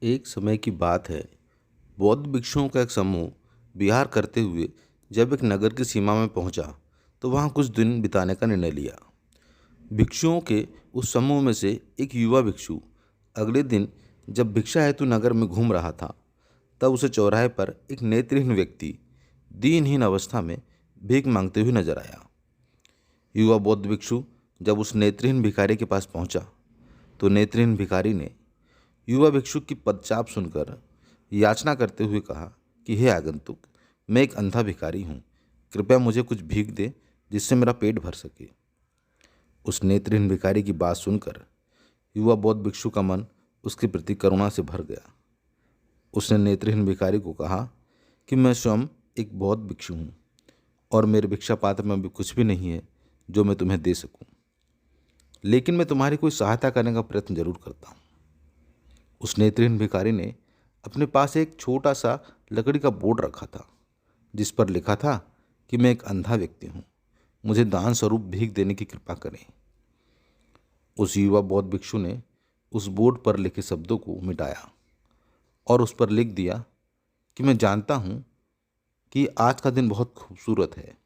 एक समय की बात है। बौद्ध भिक्षुओं का एक समूह विहार करते हुए जब एक नगर की सीमा में पहुंचा तो वहां कुछ दिन बिताने का निर्णय लिया। भिक्षुओं के उस समूह में से एक युवा भिक्षु अगले दिन जब भिक्षा हेतु नगर में घूम रहा था, तब उसे चौराहे पर एक नेत्रहीन व्यक्ति दीनहीन अवस्था में भीख मांगते हुए नजर आया। युवा बौद्ध भिक्षु जब उस नेत्रहीन भिखारी के पास पहुंचा तो नेत्रहीन भिखारी ने युवा भिक्षु की पदचाप सुनकर याचना करते हुए कहा कि हे आगंतुक, मैं एक अंधा भिखारी हूँ, कृपया मुझे कुछ भीख दे जिससे मेरा पेट भर सके। उस नेत्रहीन भिखारी की बात सुनकर युवा बौद्ध भिक्षु का मन उसके प्रति करुणा से भर गया। उसने नेत्रहीन भिखारी को कहा कि मैं स्वयं एक बौद्ध भिक्षु हूँ और मेरे भिक्षा पात्र में भी कुछ भी नहीं है जो मैं तुम्हें दे सकूं, लेकिन मैं तुम्हारी कोई सहायता करने का प्रयत्न जरूर करता हूँ। उस नेत्रहीन भिखारी ने अपने पास एक छोटा सा लकड़ी का बोर्ड रखा था जिस पर लिखा था कि मैं एक अंधा व्यक्ति हूँ, मुझे दान स्वरूप भीख देने की कृपा करें। उस युवा बौद्ध भिक्षु ने उस बोर्ड पर लिखे शब्दों को मिटाया और उस पर लिख दिया कि मैं जानता हूँ कि आज का दिन बहुत खूबसूरत है,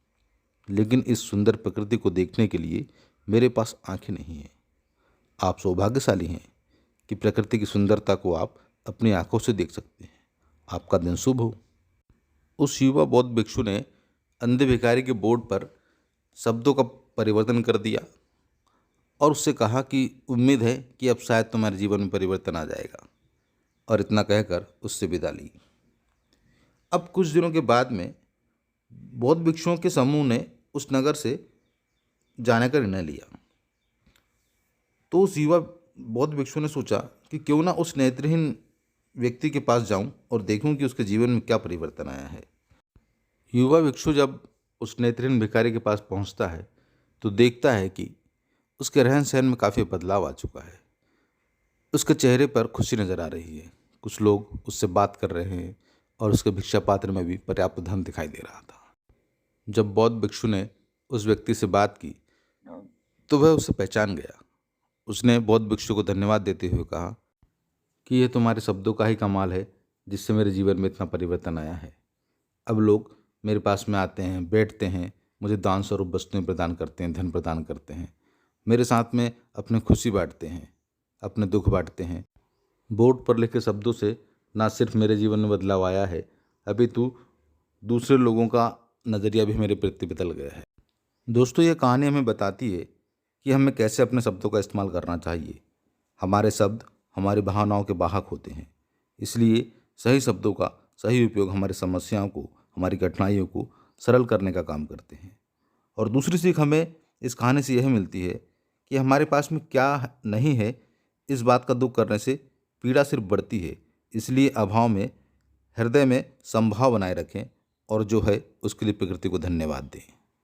लेकिन इस सुंदर प्रकृति को देखने के लिए मेरे पास आंखें नहीं हैं। आप सौभाग्यशाली हैं कि प्रकृति की सुंदरता को आप अपनी आंखों से देख सकते हैं। आपका दिन शुभ हो। उस युवा बौद्ध भिक्षु ने अंधे भिखारी के बोर्ड पर शब्दों का परिवर्तन कर दिया और उससे कहा कि उम्मीद है कि अब शायद तुम्हारे जीवन में परिवर्तन आ जाएगा, और इतना कहकर उससे विदा ली। अब कुछ दिनों के बाद में बौद्ध भिक्षुओं के समूह ने उस नगर से जाने का निर्णय लिया। तो उस युवा बौद्ध भिक्षु ने सोचा कि क्यों ना उस नेत्रहीन व्यक्ति के पास जाऊं और देखूं कि उसके जीवन में क्या परिवर्तन आया है। युवा भिक्षु जब उस नेत्रहीन भिखारी के पास पहुंचता है तो देखता है कि उसके रहन सहन में काफ़ी बदलाव आ चुका है। उसके चेहरे पर खुशी नज़र आ रही है, कुछ लोग उससे बात कर रहे हैं और उसके भिक्षा पात्र में भी पर्याप्त धन दिखाई दे रहा था। जब बौद्ध भिक्षु ने उस व्यक्ति से बात की तो वह उसे पहचान गया। उसने बौद्ध भिक्षु को धन्यवाद देते हुए कहा कि यह तुम्हारे शब्दों का ही कमाल है जिससे मेरे जीवन में इतना परिवर्तन आया है। अब लोग मेरे पास में आते हैं, बैठते हैं, मुझे दान स्वरूप वस्तुएं प्रदान करते हैं, धन प्रदान करते हैं, मेरे साथ में अपनी खुशी बांटते हैं, अपने दुख बांटते हैं। बोर्ड पर लिखे शब्दों से ना सिर्फ मेरे जीवन में बदलाव आया है, अभी तो दूसरे लोगों का नज़रिया भी मेरे प्रति बदल गया है। दोस्तों, ये कहानी हमें बताती है कि हमें कैसे अपने शब्दों का इस्तेमाल करना चाहिए। हमारे शब्द हमारी भावनाओं के वाहक होते हैं, इसलिए सही शब्दों का सही उपयोग हमारी समस्याओं को, हमारी कठिनाइयों को सरल करने का काम करते हैं। और दूसरी सीख हमें इस कहानी से यह मिलती है कि हमारे पास में क्या नहीं है, इस बात का दुख करने से पीड़ा सिर्फ बढ़ती है। इसलिए अभाव में हृदय में संभाव बनाए रखें और जो है उसके लिए प्रकृति को धन्यवाद दें।